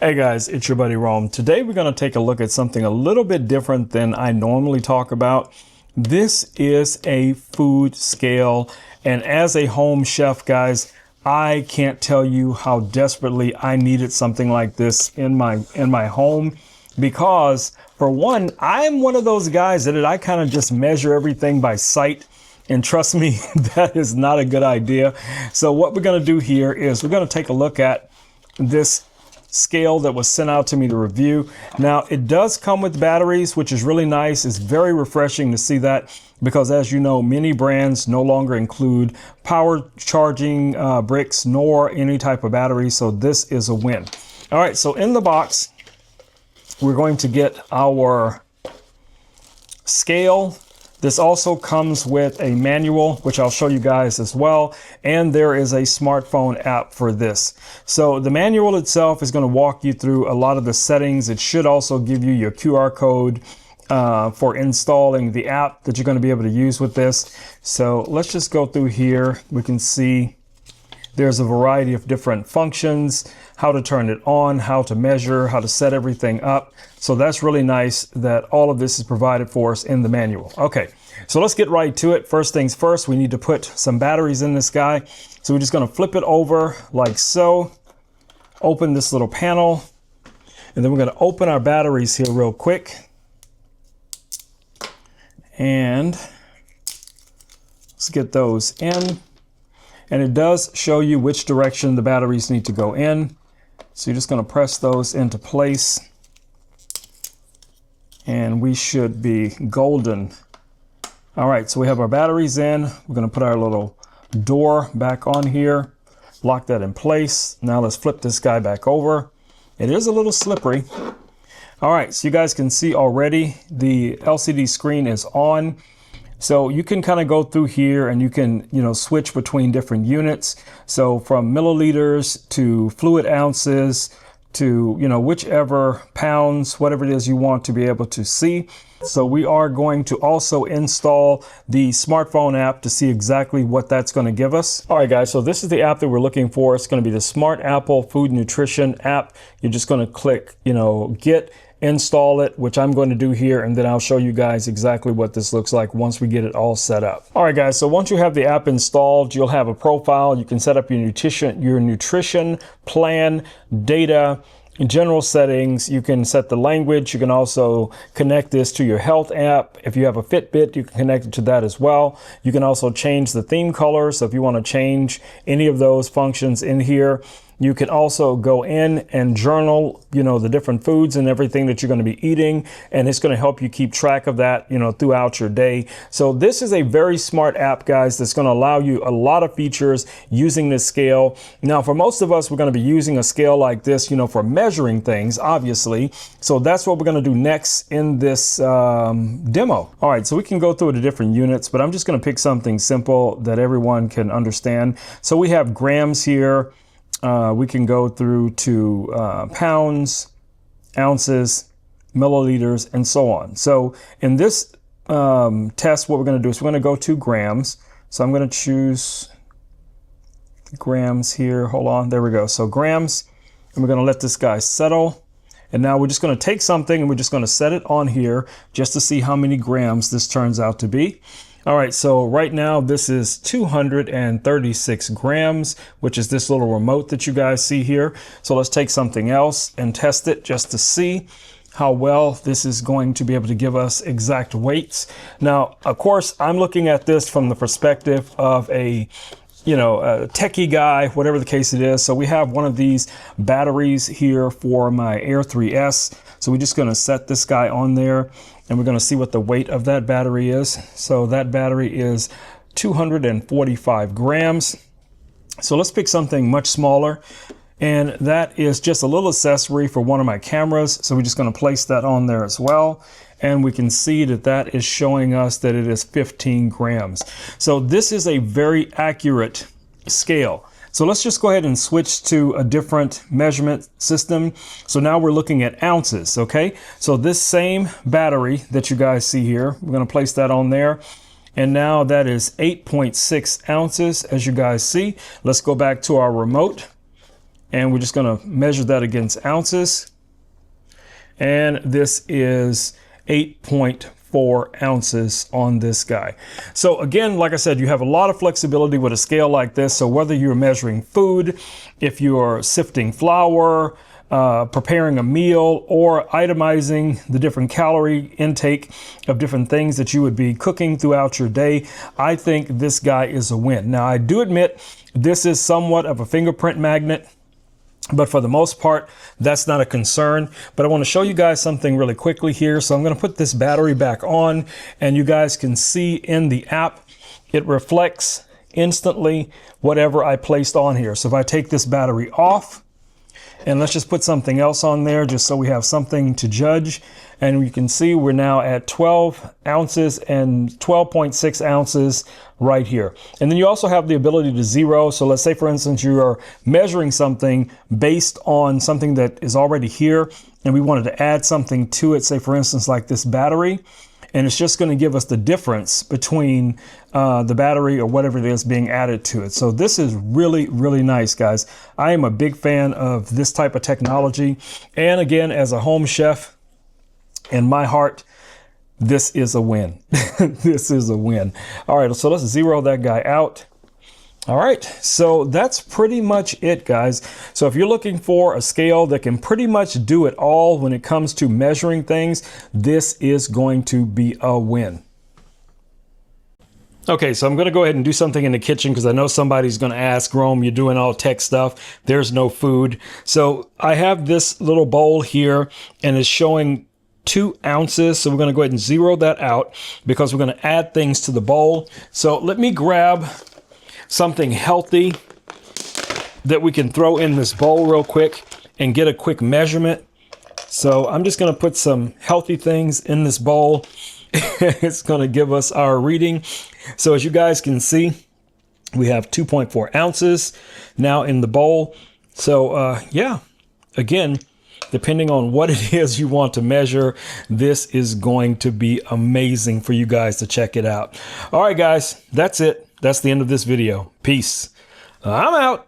Hey guys, it's your buddy Rome. Today we're going to take a look at something a little bit different than I normally talk about. This is a food scale, and as a home chef, guys, I can't tell you how desperately I needed something like this in my home, because for one, I'm one of those guys that I kind of just measure everything by sight. And trust me, that is not a good idea. So what we're going to do here is we're going to take a look at this scale that was sent out to me to review. Now, it does come with batteries, which is really nice. It's very refreshing to see that, because as you know, many brands no longer include power charging bricks nor any type of battery. So this is a win. All right, so in the box, we're going to get our scale. This also comes with a manual, which I'll show you guys as well. And there is a smartphone app for this. So the manual itself is going to walk you through a lot of the settings. It should also give you your QR code for installing the app that you're going to be able to use with this. So let's just go through here. We can see there's a variety of different functions, how to turn it on, how to measure, how to set everything up. So that's really nice that all of this is provided for us in the manual. Okay, so let's get right to it. First things first, we need to put some batteries in this guy. So we're just going to flip it over like so, open this little panel, and then we're going to open our batteries here real quick. And let's get those in. And it does show you which direction the batteries need to go in. So you're just going to press those into place. And we should be golden. All right, so we have our batteries in. We're going to put our little door back on here, lock that in place. Now let's flip this guy back over. It is a little slippery. All right, so you guys can see already the LCD screen is on. So you can kind of go through here and you can, switch between different units. So from milliliters to fluid ounces to, whichever pounds, whatever it is you want to be able to see. So we are going to also install the smartphone app to see exactly what that's going to give us. All right, guys, so this is the app that we're looking for. It's going to be the Smart Apple Food Nutrition app. You're just going to click, get, install it, which I'm going to do here, and then I'll show you guys exactly what this looks like once we get it all set up. All right, guys, so once you have the app installed, you'll have a profile. You can set up your nutrition plan, data, general settings. You can set the language. You can also connect this to your health app. If you have a Fitbit, you can connect it to that as well. You can also change the theme color. So if you want to change any of those functions in here, you can also go in and journal, the different foods and everything that you're going to be eating. And it's going to help you keep track of that, throughout your day. So this is a very smart app, guys, that's going to allow you a lot of features using this scale. Now, for most of us, we're going to be using a scale like this, for measuring things, obviously. So that's what we're going to do next in this demo. All right, so we can go through the different units, but I'm just going to pick something simple that everyone can understand. So we have grams here. We can go through to pounds, ounces, milliliters, and so on. So in this test, what we're going to do is we're going to go to grams. So I'm going to choose grams here. Hold on. There we go. So grams, and we're going to let this guy settle. And now we're just going to take something and we're just going to set it on here just to see how many grams this turns out to be. All right, so right now this is 236 grams, which is this little remote that you guys see here. So let's take something else and test it just to see how well this is going to be able to give us exact weights. Now, of course, I'm looking at this from the perspective of a techie guy, whatever the case it is. So we have one of these batteries here for my Air 3S. So we're just going to set this guy on there, and we're going to see what the weight of that battery is. So that battery is 245 grams. So let's pick something much smaller. And that is just a little accessory for one of my cameras. So we're just going to place that on there as well. And we can see that that is showing us that it is 15 grams. So this is a very accurate scale. So let's just go ahead and switch to a different measurement system. So now we're looking at ounces, okay? So this same battery that you guys see here, we're going to place that on there. And now that is 8.6 ounces, as you guys see. Let's go back to our remote. and we're just going to measure that against ounces. And this is 8.4 ounces on this guy. So again, like I said, you have a lot of flexibility with a scale like this. So whether you're measuring food, if you're sifting flour, preparing a meal, or itemizing the different calorie intake of different things that you would be cooking throughout your day, I think this guy is a win. Now, I do admit this is somewhat of a fingerprint magnet, but for the most part, that's not a concern. But I want to show you guys something really quickly here. So I'm going to put this battery back on, and you guys can see in the app, it reflects instantly whatever I placed on here. So if I take this battery off, and let's just put something else on there just so we have something to judge. And you can see we're now at 12 ounces and 12.6 ounces right here. And then you also have the ability to zero. So let's say, for instance, you are measuring something based on something that is already here, and we wanted to add something to it, say, for instance, like this battery. And it's just going to give us the difference between the battery or whatever it is being added to it. So this is really, really nice, guys. I am a big fan of this type of technology. And again, as a home chef, in my heart, this is a win. This is a win. All right, so let's zero that guy out. All right, so that's pretty much it, guys. So if you're looking for a scale that can pretty much do it all when it comes to measuring things, this is going to be a win. Okay, so I'm going to go ahead and do something in the kitchen because I know somebody's going to ask, Rome, you're doing all tech stuff. There's no food. So I have this little bowl here, and it's showing 2 ounces. So we're going to go ahead and zero that out because we're going to add things to the bowl. So let me grab something healthy that we can throw in this bowl real quick and get a quick measurement. So I'm just going to put some healthy things in this bowl. It's going to give us our reading. So as you guys can see, we have 2.4 ounces now in the bowl. So yeah, again, depending on what it is you want to measure, this is going to be amazing for you guys to check it out. All right, guys, that's it. That's the end of this video. Peace. I'm out.